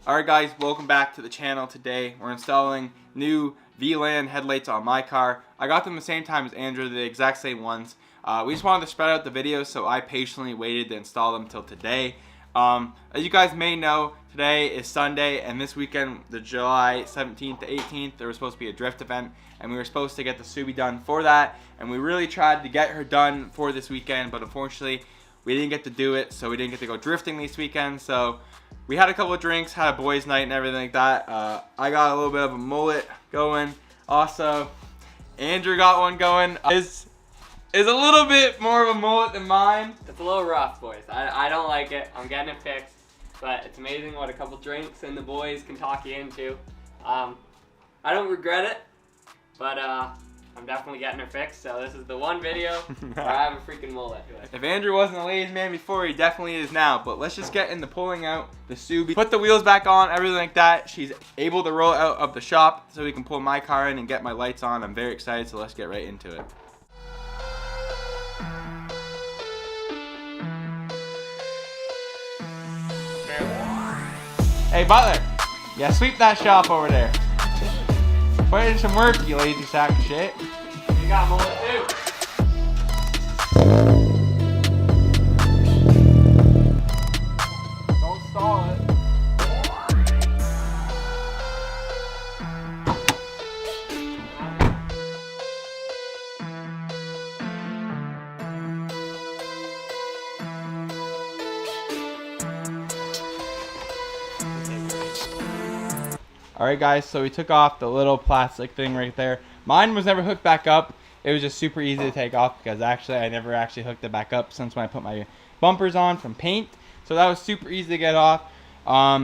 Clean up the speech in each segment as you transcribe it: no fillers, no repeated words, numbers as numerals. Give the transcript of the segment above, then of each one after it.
Alright guys, welcome back to the channel. Today we're installing new Vland headlights on my car. I got them the same time as Andrew, the exact same ones. We just wanted to spread out the videos, so I patiently waited to install them till today. As you guys may know, today is Sunday, and this weekend, the July 17th to 18th, there was supposed to be a drift event, and we were supposed to get the Subi done for that, and we really tried to get her done for this weekend, but unfortunately we didn't get to do it, so we didn't get to go drifting this weekend. So we had a couple of drinks, had a boys' night and everything like that. I got a little bit of a mullet going. Also, Andrew got one going. Is a little bit more of a mullet than mine. It's a little rough, boys. I don't like it. I'm getting it fixed. But it's amazing what a couple drinks and the boys can talk you into. I don't regret it, but I'm definitely getting her fixed. So this is the one video where I have a freaking mullet. If Andrew wasn't a ladies' man before, he definitely is now. But let's just get into pulling out the Subi. Put the wheels back on, everything like that. She's able to roll out of the shop so we can pull my car in and get my lights on. I'm very excited, so let's get right into it. Hey Butler, yeah, sweep that shop over there. Put in some work, you lazy sack of shit. You got a mullet too. Don't stall it. Alright guys, so we took off the little plastic thing right there. Mine was never hooked back up. It was just super easy to take off because actually I never actually hooked it back up since when I put my bumpers on from paint. So that was super easy to get off.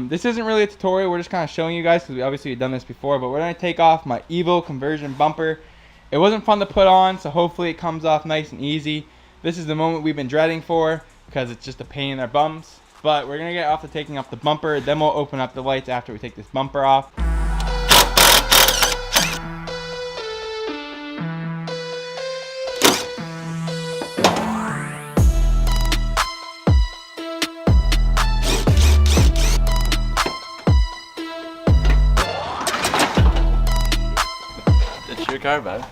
This isn't really a tutorial, we're just kind of showing you guys because we obviously have done this before, but we're going to take off my Evo conversion bumper. It wasn't fun to put on, so hopefully it comes off nice and easy. This is the moment we've been dreading for because it's just a pain in our bums. But we're going to get off to taking off the bumper, then we'll open up the lights after we take this bumper off. It's your car, bud.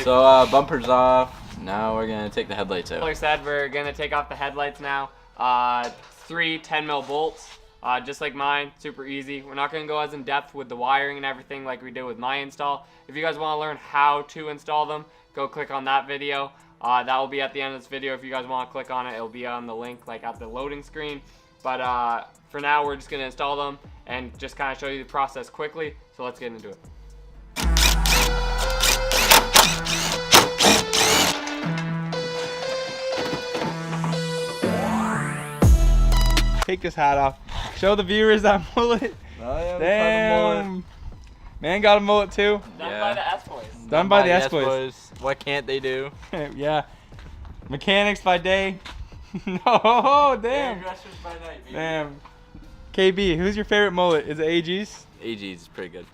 So bumper's off. Now we're gonna take the headlights out. Like I said, we're gonna take off the headlights now. 3 10mm bolts, just like mine, super easy. We're not gonna go as in depth with the wiring and everything like we did with my install. If you guys want to learn how to install them, go click on that video. That will be at the end of this video. If you guys want to click on it, it'll be on the link like at the loading screen. But for now, we're just gonna install them and just kind of show you the process quickly. So let's get into it. Take his hat off. Show the viewers that mullet. Oh, yeah, damn. Man got a mullet too. Done by the S-Boys. Done by the S-Boys. What can't they do? Yeah. Mechanics by day. No, damn. Dressers by night, baby. Damn. KB, who's your favorite mullet? Is it AG's? AG's is pretty good.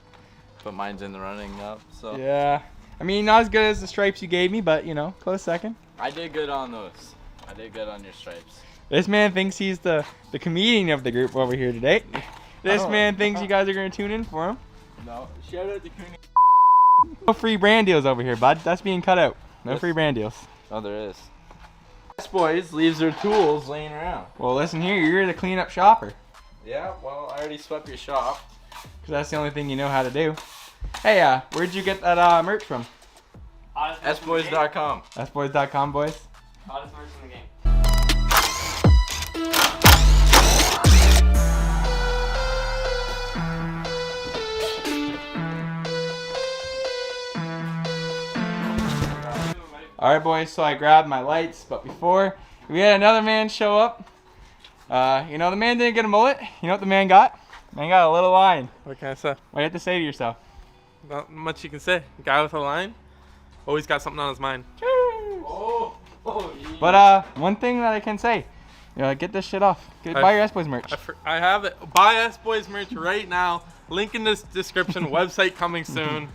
But mine's in the running up, so. Yeah. I mean, not as good as the stripes you gave me, but you know, close second. I did good on those. I did good on your stripes. This man thinks he's the comedian of the group over here today. This man thinks you guys are going to tune in for him. No, shout out to Cooney. No free brand deals over here, bud. That's being cut out. No free brand deals. Oh, there is. S-Boys leaves their tools laying around. Well, listen here. You're the cleanup shopper. Yeah, well, I already swept your shop. Because that's the only thing you know how to do. Hey, where'd you get that merch from? sboys.com. sboys.com, boys. Hottest merch in the game. Alright boys, so I grabbed my lights, but before we had another man show up. You know, the man didn't get a mullet. You know what the man got? The man got a little line. What can I say? What do you have to say to yourself? Not much you can say. Guy with a line, always got something on his mind. Oh, yeah. But one thing that I can say, you know, get this shit off. Buy your S-Boys merch. I have it. Buy S-Boys merch right now. Link in this description. Website coming soon.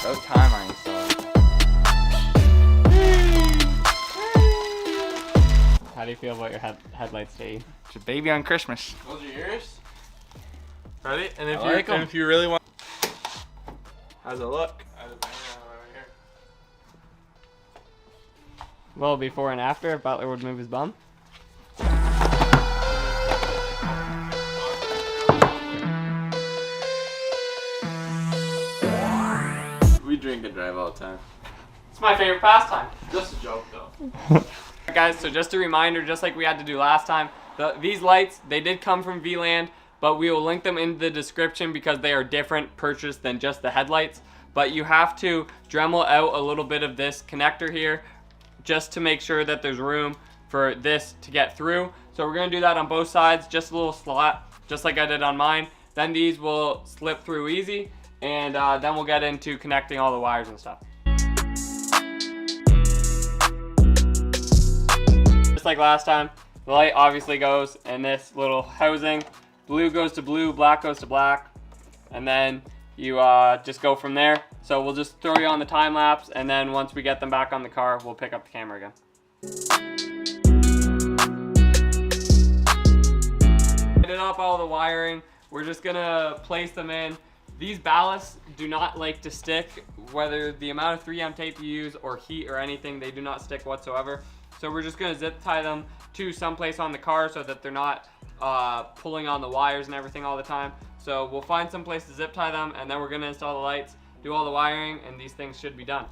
About time I installed. do you feel about your headlights, Dave? It's your baby on Christmas. Those are yours? Ready? And I if you really want. How's it look? Well, before and after, if Butler would move his bum. We drink and drive all the time. It's my favorite pastime. Just a joke though. Alright guys, so just a reminder, just like we had to do last time, these lights, they did come from Vland, but we will link them in the description because they are different purchase than just the headlights. But you have to Dremel out a little bit of this connector here just to make sure that there's room for this to get through. So we're going to do that on both sides, just a little slot, just like I did on mine. Then these will slip through easy, and then we'll get into connecting all the wires and stuff. Just like last time, the light obviously goes in this little housing. Blue goes to blue, black goes to black, and then you just go from there. So we'll just throw you on the time lapse, and then once we get them back on the car, we'll pick up the camera again. Set up all the wiring. We're just gonna place them in. These ballasts do not like to stick, whether the amount of 3M tape you use or heat or anything, they do not stick whatsoever. So we're just gonna zip tie them to someplace on the car so that they're not pulling on the wires and everything all the time. So we'll find some place to zip tie them, and then we're gonna install the lights, do all the wiring, and these things should be done.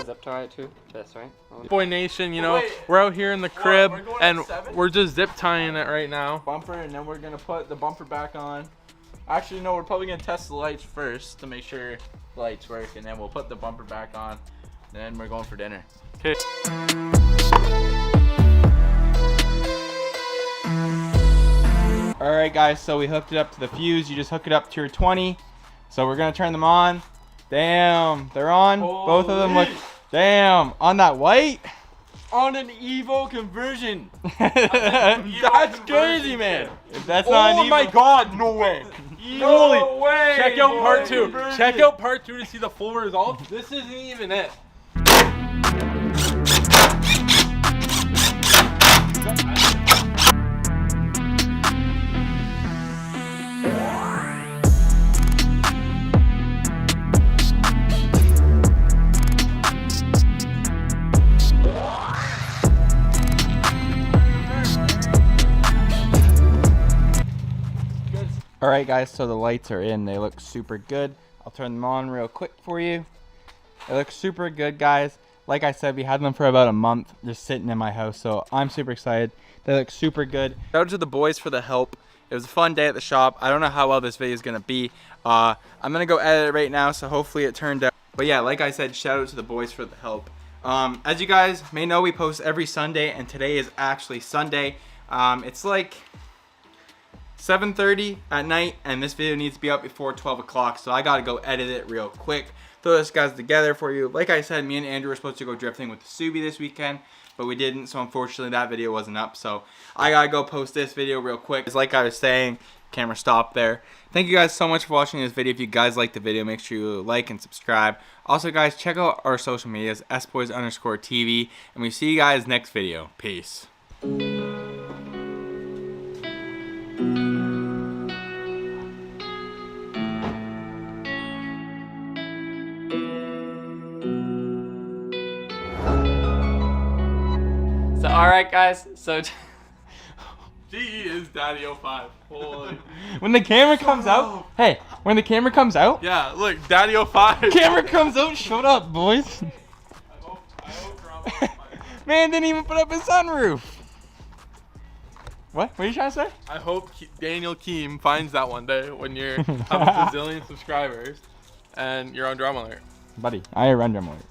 Zip tie it to this, right? Boy Nation, you know, we're out here in the crib and we're just zip tying it right now. Bumper, and then we're gonna put the bumper back on. Actually, no, we're probably gonna test the lights first to make sure the lights work, and then we'll put the bumper back on. Then we're going for dinner. Okay. Alright guys, so we hooked it up to the fuse. You just hook it up to your 20. So we're gonna turn them on. Damn, they're on. Both of them look, damn, on that white. On an Evo conversion. That's crazy, man. If that's not an Evo. Oh my God, no way. Holy way. Check out part 2. Conversion. Check out part 2 to see the full result. This isn't even it. Alright guys, so the lights are in. They look super good. I'll turn them on real quick for you. They look super good, guys. Like I said, we had them for about a month just sitting in my house, so I'm super excited. They look super good. Shout out to the boys for the help. It was a fun day at the shop. I don't know how well this video is going to be. I'm going to go edit it right now, so hopefully it turned out. But yeah, like I said, shout out to the boys for the help. As you guys may know, we post every Sunday, and today is actually Sunday. It's like 7:30 at night, and this video needs to be up before 12 o'clock, so I gotta go edit it real quick, throw this guys together for you. Like I said, me and Andrew were supposed to go drifting with the Subi this weekend, but we didn't, so unfortunately that video wasn't up, so I gotta go post this video real quick. Like I was saying, camera stopped there. Thank you guys so much for watching this video. If you guys liked the video, make sure you like and subscribe. Also guys, check out our social medias, sboys_TV, and we see you guys next video. Peace. So alright guys, so GE is Daddy 05. Holy. When the camera comes out, hey, when the camera comes out, Yeah, look, Daddy 05. camera comes out, shut up, boys. I hope Man didn't even put up his sunroof. What? What are you trying to say? I hope Daniel Keem finds that one day when you're have a bazillion subscribers and you're on Drum Alert. Buddy, I run Drum Alert.